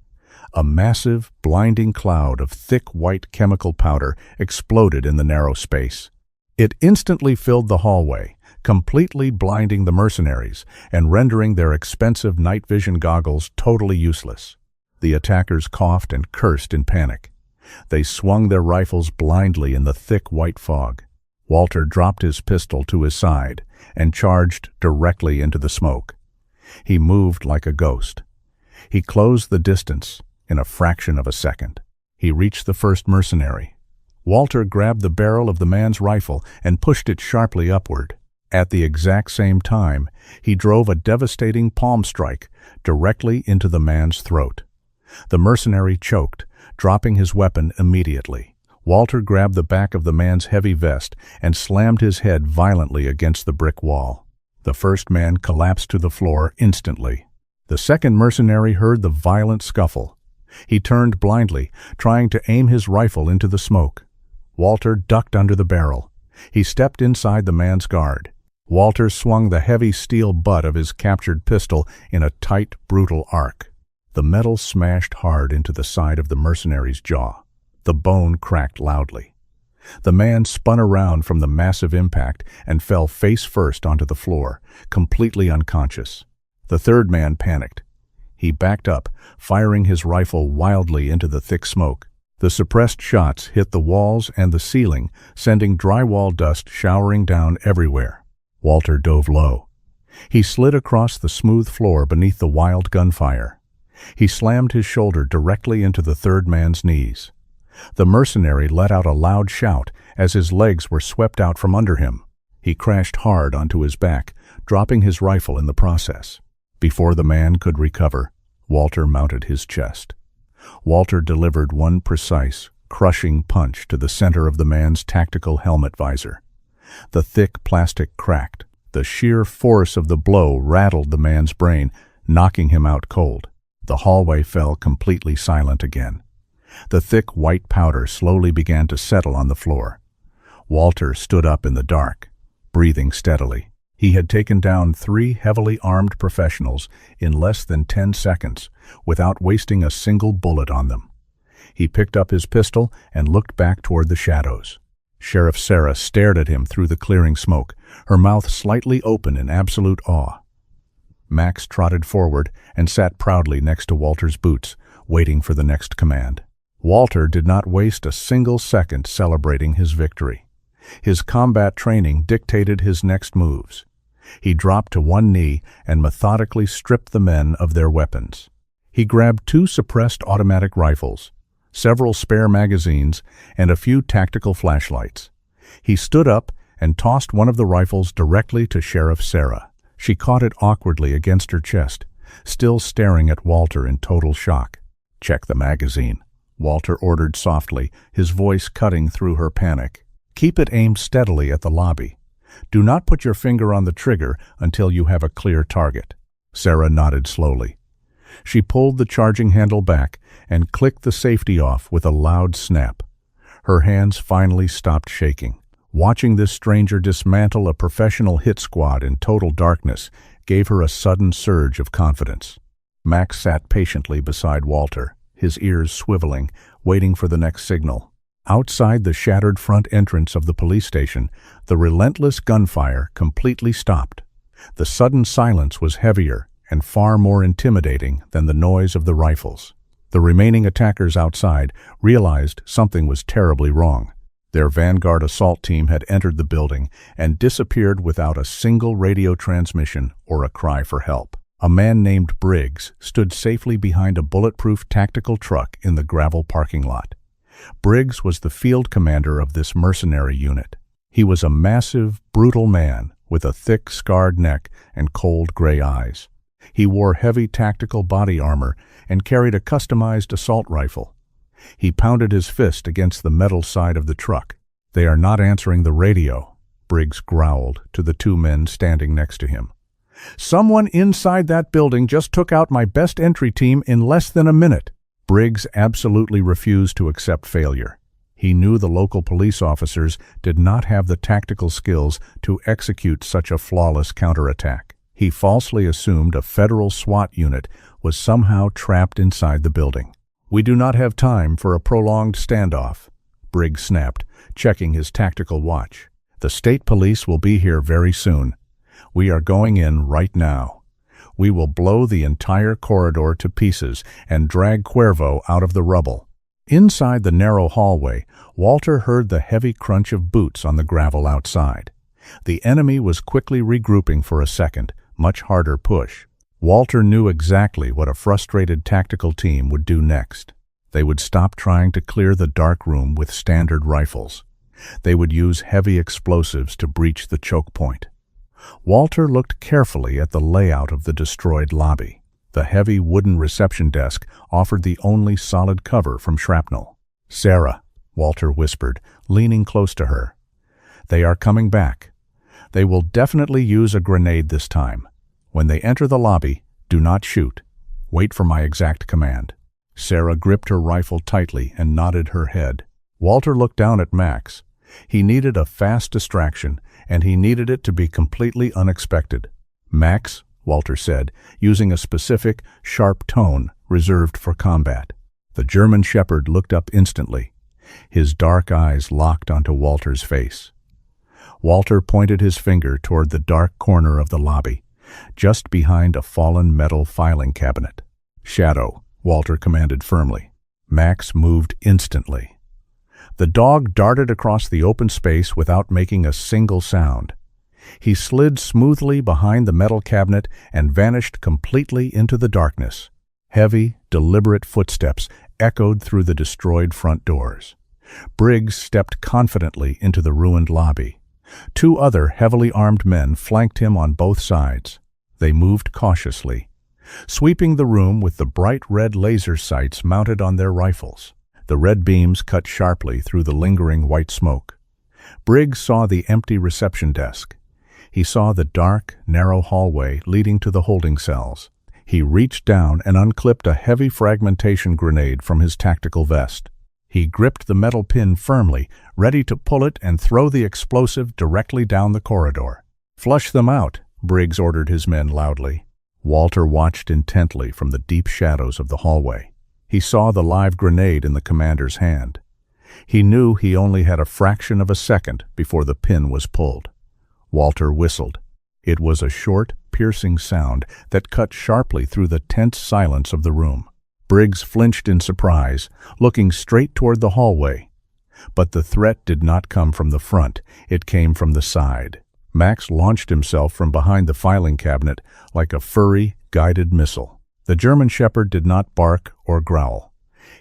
Speaker 1: A massive, blinding cloud of thick white chemical powder exploded in the narrow space. It instantly filled the hallway, completely blinding the mercenaries and rendering their expensive night vision goggles totally useless. The attackers coughed and cursed in panic. They swung their rifles blindly in the thick white fog. Walter dropped his pistol to his side and charged directly into the smoke. He moved like a ghost. He closed the distance in a fraction of a second. He reached the first mercenary. Walter grabbed the barrel of the man's rifle and pushed it sharply upward. At the exact same time, he drove a devastating palm strike directly into the man's throat. The mercenary choked, dropping his weapon immediately. Walter grabbed the back of the man's heavy vest and slammed his head violently against the brick wall. The first man collapsed to the floor instantly. The second mercenary heard the violent scuffle. He turned blindly, trying to aim his rifle into the smoke. Walter ducked under the barrel. He stepped inside the man's guard. Walter swung the heavy steel butt of his captured pistol in a tight, brutal arc. The metal smashed hard into the side of the mercenary's jaw. The bone cracked loudly. The man spun around from the massive impact and fell face first onto the floor, completely unconscious. The third man panicked. He backed up, firing his rifle wildly into the thick smoke. The suppressed shots hit the walls and the ceiling, sending drywall dust showering down everywhere. Walter dove low. He slid across the smooth floor beneath the wild gunfire. He slammed his shoulder directly into the third man's knees. The mercenary let out a loud shout as his legs were swept out from under him. He crashed hard onto his back, dropping his rifle in the process. Before the man could recover, Walter mounted his chest. Walter delivered one precise, crushing punch to the center of the man's tactical helmet visor. The thick plastic cracked. The sheer force of the blow rattled the man's brain, knocking him out cold. The hallway fell completely silent again. The thick white powder slowly began to settle on the floor. Walter stood up in the dark, breathing steadily. He had taken down 3 heavily armed professionals in less than 10 seconds, without wasting a single bullet on them. He picked up his pistol and looked back toward the shadows. Sheriff Sarah stared at him through the clearing smoke, her mouth slightly open in absolute awe. Max trotted forward and sat proudly next to Walter's boots, waiting for the next command. Walter did not waste a single second celebrating his victory. His combat training dictated his next moves. He dropped to one knee and methodically stripped the men of their weapons. He grabbed 2 suppressed automatic rifles, several spare magazines, and a few tactical flashlights. He stood up and tossed one of the rifles directly to Sheriff Sarah. She caught it awkwardly against her chest, still staring at Walter in total shock. "Check the magazine," Walter ordered softly, his voice cutting through her panic. "Keep it aimed steadily at the lobby. Do not put your finger on the trigger until you have a clear target." Sarah nodded slowly. She pulled the charging handle back and clicked the safety off with a loud snap. Her hands finally stopped shaking. Watching this stranger dismantle a professional hit squad in total darkness gave her a sudden surge of confidence. Max sat patiently beside Walter, his ears swiveling, waiting for the next signal. Outside the shattered front entrance of the police station, the relentless gunfire completely stopped. The sudden silence was heavier and far more intimidating than the noise of the rifles. The remaining attackers outside realized something was terribly wrong. Their vanguard assault team had entered the building and disappeared without a single radio transmission or a cry for help. A man named Briggs stood safely behind a bulletproof tactical truck in the gravel parking lot. Briggs was the field commander of this mercenary unit. He was a massive, brutal man with a thick, scarred neck and cold gray eyes. He wore heavy tactical body armor and carried a customized assault rifle. He pounded his fist against the metal side of the truck. "They are not answering the radio," Briggs growled to the 2 men standing next to him. "Someone inside that building just took out my best entry team in less than a minute." Briggs absolutely refused to accept failure. He knew the local police officers did not have the tactical skills to execute such a flawless counterattack. He falsely assumed a federal SWAT unit was somehow trapped inside the building. "We do not have time for a prolonged standoff," Briggs snapped, checking his tactical watch. "The state police will be here very soon. We are going in right now. We will blow the entire corridor to pieces and drag Cuervo out of the rubble." Inside the narrow hallway, Walter heard the heavy crunch of boots on the gravel outside. The enemy was quickly regrouping for a second, much harder push. Walter knew exactly what a frustrated tactical team would do next. They would stop trying to clear the dark room with standard rifles. They would use heavy explosives to breach the choke point. Walter looked carefully at the layout of the destroyed lobby. The heavy wooden reception desk offered the only solid cover from shrapnel. "Sarah," Walter whispered, leaning close to her. "They are coming back. They will definitely use a grenade this time. When they enter the lobby, do not shoot. Wait for my exact command." Sarah gripped her rifle tightly and nodded her head. Walter looked down at Max. He needed a fast distraction, and he needed it to be completely unexpected. "Max," Walter said, using a specific, sharp tone reserved for combat. The German shepherd looked up instantly. His dark eyes locked onto Walter's face. Walter pointed his finger toward the dark corner of the lobby, just behind a fallen metal filing cabinet. "Shadow," Walter commanded firmly. Max moved instantly. The dog darted across the open space without making a single sound. He slid smoothly behind the metal cabinet and vanished completely into the darkness. Heavy, deliberate footsteps echoed through the destroyed front doors. Briggs stepped confidently into the ruined lobby. Two other heavily armed men flanked him on both sides. They moved cautiously, sweeping the room with the bright red laser sights mounted on their rifles. The red beams cut sharply through the lingering white smoke. Briggs saw the empty reception desk. He saw the dark, narrow hallway leading to the holding cells. He reached down and unclipped a heavy fragmentation grenade from his tactical vest. He gripped the metal pin firmly, ready to pull it and throw the explosive directly down the corridor. "Flush them out," Briggs ordered his men loudly. Walter watched intently from the deep shadows of the hallway. He saw the live grenade in the commander's hand. He knew he only had a fraction of a second before the pin was pulled. Walter whistled. It was a short, piercing sound that cut sharply through the tense silence of the room. Briggs flinched in surprise, looking straight toward the hallway. But the threat did not come from the front, it came from the side. Max launched himself from behind the filing cabinet like a furry, guided missile. The German shepherd did not bark or growl.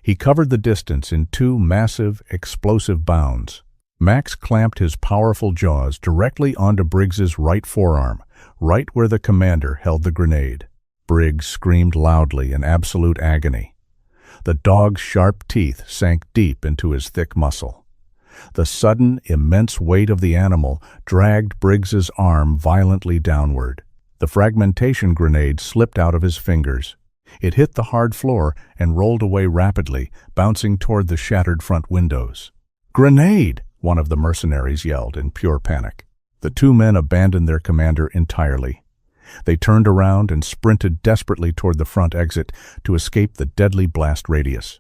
Speaker 1: He covered the distance in two massive, explosive bounds. Max clamped his powerful jaws directly onto Briggs's right forearm, right where the commander held the grenade. Briggs screamed loudly in absolute agony. The dog's sharp teeth sank deep into his thick muscle. The sudden, immense weight of the animal dragged Briggs's arm violently downward. The fragmentation grenade slipped out of his fingers. It hit the hard floor and rolled away rapidly, bouncing toward the shattered front windows. "Grenade!" one of the mercenaries yelled in pure panic. The two men abandoned their commander entirely. They turned around and sprinted desperately toward the front exit to escape the deadly blast radius.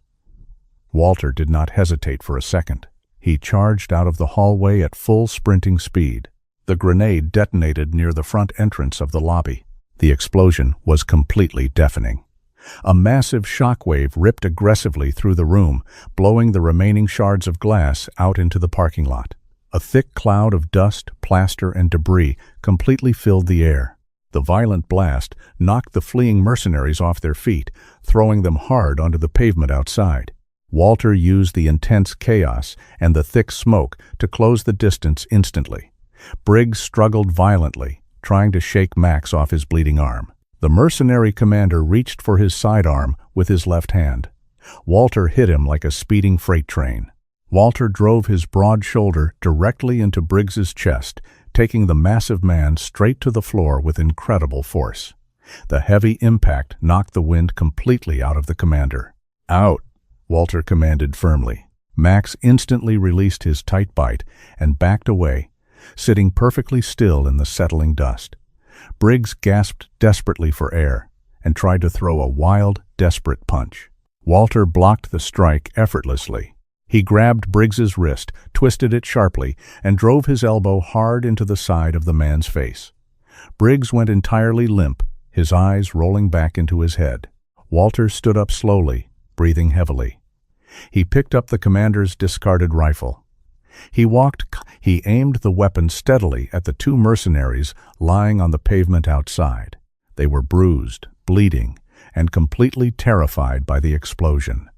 Speaker 1: Walter did not hesitate for a second. He charged out of the hallway at full sprinting speed. The grenade detonated near the front entrance of the lobby. The explosion was completely deafening. A massive shockwave ripped aggressively through the room, blowing the remaining shards of glass out into the parking lot. A thick cloud of dust, plaster, and debris completely filled the air. The violent blast knocked the fleeing mercenaries off their feet, throwing them hard onto the pavement outside. Walter used the intense chaos and the thick smoke to close the distance instantly. Briggs struggled violently, trying to shake Max off his bleeding arm. The mercenary commander reached for his sidearm with his left hand. Walter hit him like a speeding freight train. Walter drove his broad shoulder directly into Briggs's chest, taking the massive man straight to the floor with incredible force. The heavy impact knocked the wind completely out of the commander. "Out," Walter commanded firmly. Max instantly released his tight bite and backed away, sitting perfectly still in the settling dust. Briggs gasped desperately for air and tried to throw a wild, desperate punch. Walter blocked the strike effortlessly. He grabbed Briggs's wrist, twisted it sharply, and drove his elbow hard into the side of the man's face. Briggs went entirely limp, his eyes rolling back into his head. Walter stood up slowly, breathing heavily. He picked up the commander's discarded rifle. He aimed the weapon steadily at the two mercenaries lying on the pavement outside. They were bruised, bleeding, and completely terrified by the explosion.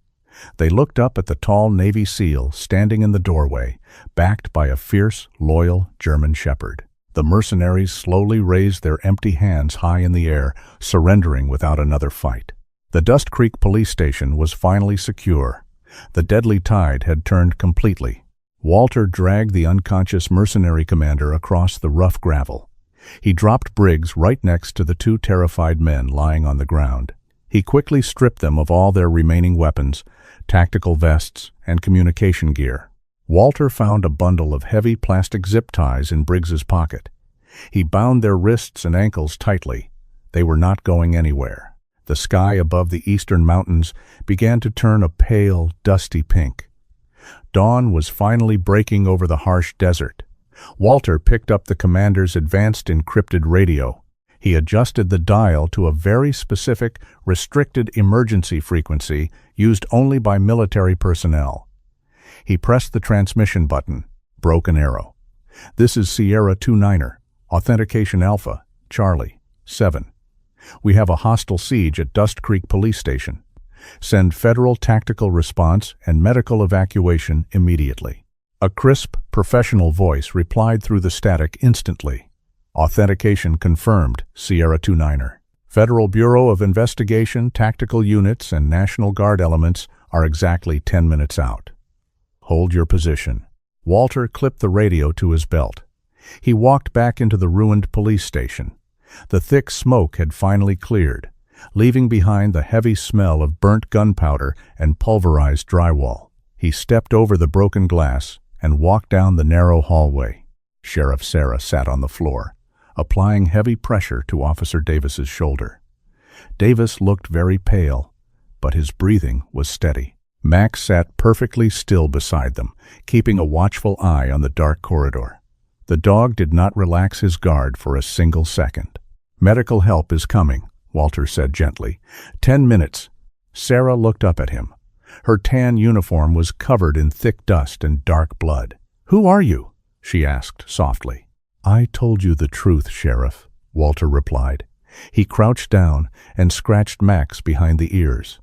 Speaker 1: They looked up at the tall Navy SEAL standing in the doorway, backed by a fierce, loyal German shepherd. The mercenaries slowly raised their empty hands high in the air, surrendering without another fight. The Dust Creek police station was finally secure. The deadly tide had turned completely. Walter dragged the unconscious mercenary commander across the rough gravel. He dropped Briggs right next to the two terrified men lying on the ground. He quickly stripped them of all their remaining weapons, tactical vests, and communication gear. Walter found a bundle of heavy plastic zip ties in Briggs's pocket. He bound their wrists and ankles tightly. They were not going anywhere. The sky above the eastern mountains began to turn a pale, dusty pink. Dawn was finally breaking over the harsh desert. Walter picked up the commander's advanced encrypted radio. He adjusted the dial to a very specific, restricted emergency frequency used only by military personnel. He pressed the transmission button. Broken arrow. "This is Sierra 29er, Authentication Alpha, Charlie, 7. We have a hostile siege at Dust Creek Police Station. Send Federal Tactical Response and medical evacuation immediately." A crisp, professional voice replied through the static instantly. "Authentication confirmed, Sierra 29er. Federal Bureau of Investigation, tactical units, and National Guard elements are exactly 10 minutes out. Hold your position." Walter clipped the radio to his belt. He walked back into the ruined police station. The thick smoke had finally cleared, leaving behind the heavy smell of burnt gunpowder and pulverized drywall. He stepped over the broken glass and walked down the narrow hallway. Sheriff Sarah sat on the floor, applying heavy pressure to Officer Davis's shoulder. Davis looked very pale, but his breathing was steady. Max sat perfectly still beside them, keeping a watchful eye on the dark corridor. The dog did not relax his guard for a single second. "Medical help is coming," Walter said gently. 10 minutes. Sarah looked up at him. Her tan uniform was covered in thick dust and dark blood. "Who are you?" she asked softly. "I told you the truth, Sheriff," Walter replied. He crouched down and scratched Max behind the ears.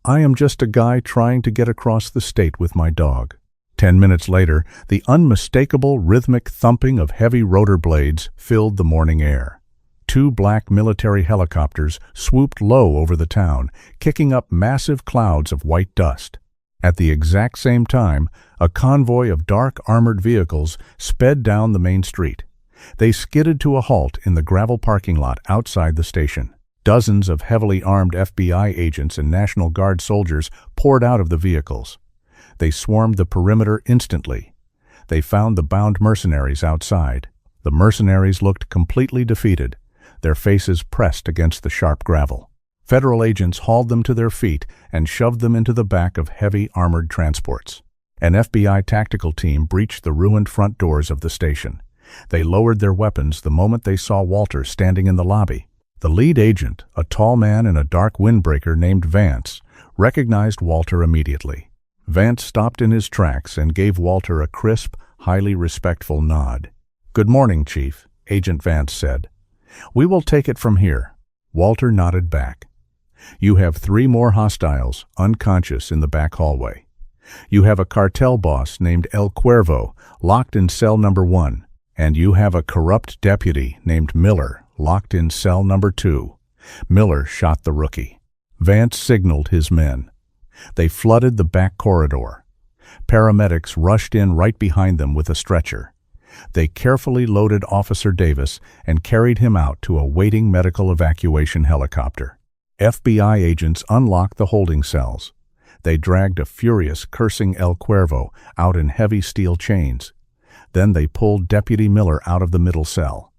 Speaker 1: "I am just a guy trying to get across the state with my dog." 10 minutes later, the unmistakable rhythmic thumping of heavy rotor blades filled the morning air. 2 black military helicopters swooped low over the town, kicking up massive clouds of white dust. At the exact same time, a convoy of dark armored vehicles sped down the main street. They skidded to a halt in the gravel parking lot outside the station. Dozens of heavily armed FBI agents and National Guard soldiers poured out of the vehicles. They swarmed the perimeter instantly. They found the bound mercenaries outside. The mercenaries looked completely defeated, their faces pressed against the sharp gravel. Federal agents hauled them to their feet and shoved them into the back of heavy armored transports. An FBI tactical team breached the ruined front doors of the station. They lowered their weapons the moment they saw Walter standing in the lobby. The lead agent, a tall man in a dark windbreaker named Vance, recognized Walter immediately. Vance stopped in his tracks and gave Walter a crisp, highly respectful nod. "Good morning, Chief," Agent Vance said. "We will take it from here." Walter nodded back. "You have 3 more hostiles, unconscious in the back hallway. You have a cartel boss named El Cuervo, locked in cell number 1, and you have a corrupt deputy named Miller, locked in cell number 2. Miller shot the rookie." Vance signaled his men. They flooded the back corridor. Paramedics rushed in right behind them with a stretcher. They carefully loaded Officer Davis and carried him out to a waiting medical evacuation helicopter. FBI agents unlocked the holding cells. They dragged a furious, cursing El Cuervo out in heavy steel chains. Then they pulled Deputy Miller out of the middle cell.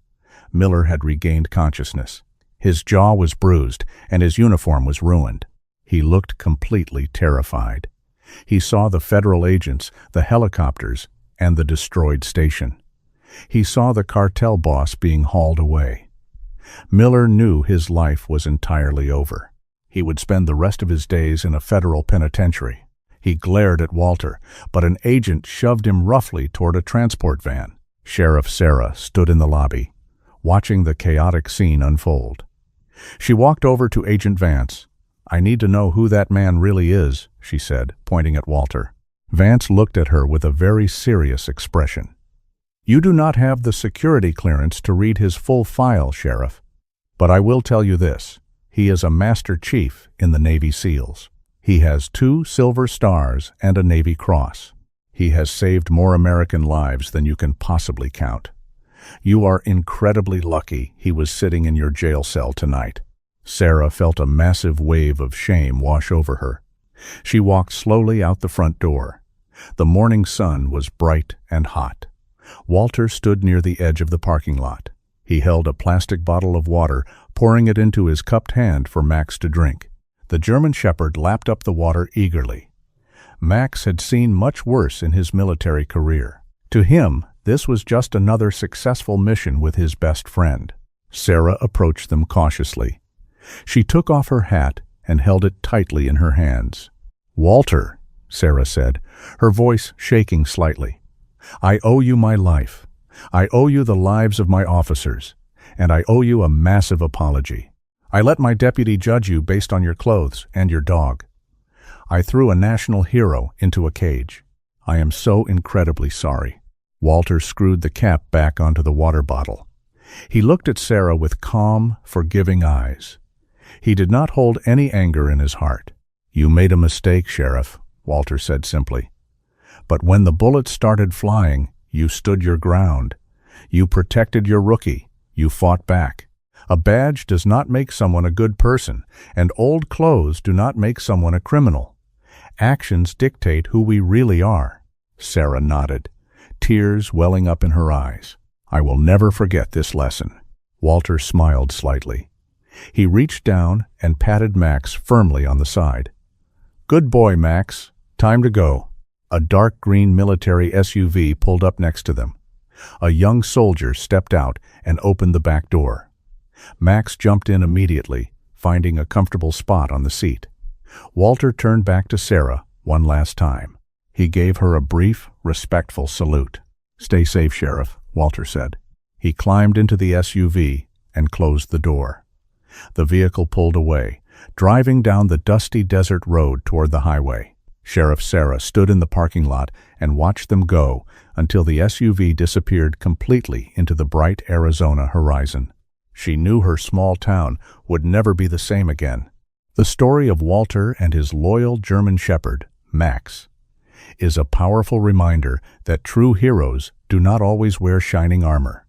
Speaker 1: Miller had regained consciousness. His jaw was bruised, and his uniform was ruined. He looked completely terrified. He saw the federal agents, the helicopters, and the destroyed station. He saw the cartel boss being hauled away. Miller knew his life was entirely over. He would spend the rest of his days in a federal penitentiary. He glared at Walter, but an agent shoved him roughly toward a transport van. Sheriff Sarah stood in the lobby, watching the chaotic scene unfold. She walked over to Agent Vance. "I need to know who that man really is," she said, pointing at Walter. Vance looked at her with a very serious expression. "You do not have the security clearance to read his full file, Sheriff. But I will tell you this. He is a Master Chief in the Navy SEALs. He has 2 Silver Stars and a Navy Cross. He has saved more American lives than you can possibly count. You are incredibly lucky he was sitting in your jail cell tonight." Sarah felt a massive wave of shame wash over her. She walked slowly out the front door. The morning sun was bright and hot. Walter stood near the edge of the parking lot. He held a plastic bottle of water, pouring it into his cupped hand for Max to drink. The German Shepherd lapped up the water eagerly. Max had seen much worse in his military career. To him, this was just another successful mission with his best friend. Sarah approached them cautiously. She took off her hat and held it tightly in her hands. "Walter," Sarah said, her voice shaking slightly, "I owe you my life. I owe you the lives of my officers, and I owe you a massive apology. I let my deputy judge you based on your clothes and your dog. I threw a national hero into a cage. I am so incredibly sorry." Walter screwed the cap back onto the water bottle. He looked at Sarah with calm, forgiving eyes. He did not hold any anger in his heart. "You made a mistake, Sheriff," Walter said simply. "But when the bullets started flying, you stood your ground. You protected your rookie. You fought back. A badge does not make someone a good person, and old clothes do not make someone a criminal. Actions dictate who we really are." Sarah nodded, tears welling up in her eyes. "I will never forget this lesson." Walter smiled slightly. He reached down and patted Max firmly on the side. "Good boy, Max. Time to go." A dark green military SUV pulled up next to them. A young soldier stepped out and opened the back door. Max jumped in immediately, finding a comfortable spot on the seat. Walter turned back to Sarah one last time. He gave her a brief, respectful salute. "Stay safe, Sheriff," Walter said. He climbed into the SUV and closed the door. The vehicle pulled away, driving down the dusty desert road toward the highway. Sheriff Sarah stood in the parking lot and watched them go until the SUV disappeared completely into the bright Arizona horizon. She knew her small town would never be the same again. The story of Walter and his loyal German Shepherd, Max, is a powerful reminder that true heroes do not always wear shining armor.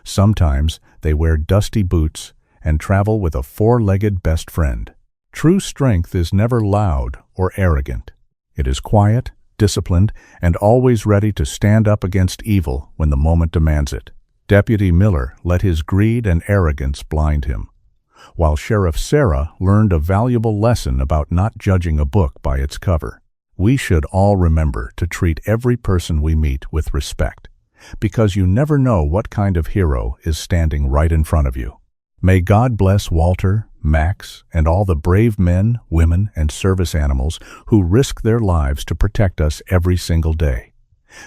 Speaker 1: Sometimes they wear dusty boots and travel with a 4-legged best friend. True strength is never loud or arrogant. It is quiet, disciplined, and always ready to stand up against evil when the moment demands it. Deputy Miller let his greed and arrogance blind him, while Sheriff Sarah learned a valuable lesson about not judging a book by its cover. We should all remember to treat every person we meet with respect, because you never know what kind of hero is standing right in front of you. May God bless Walter, Max, and all the brave men, women, and service animals who risk their lives to protect us every single day.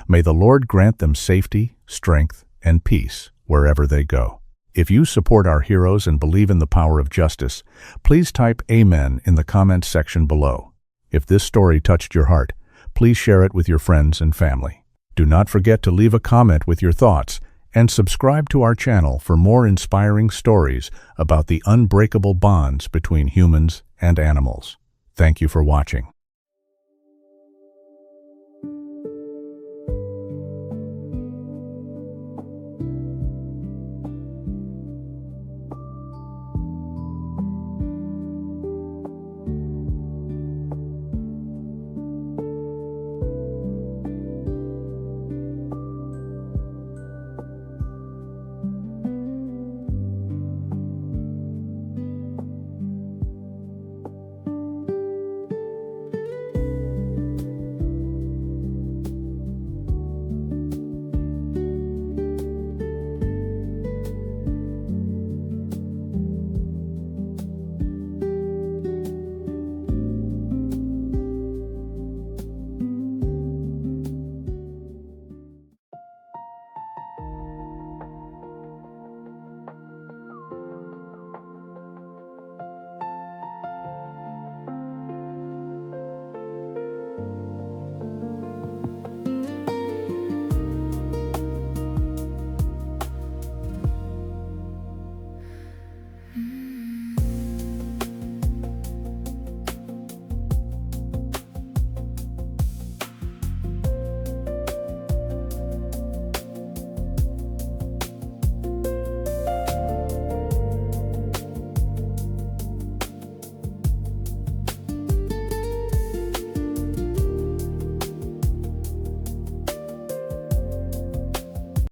Speaker 1: May the Lord grant them safety, strength, and peace wherever they go. If you support our heroes and believe in the power of justice, please type Amen in the comments section below. If this story touched your heart, please share it with your friends and family. Do not forget to leave a comment with your thoughts and subscribe to our channel for more inspiring stories about the unbreakable bonds between humans and animals. Thank you for watching.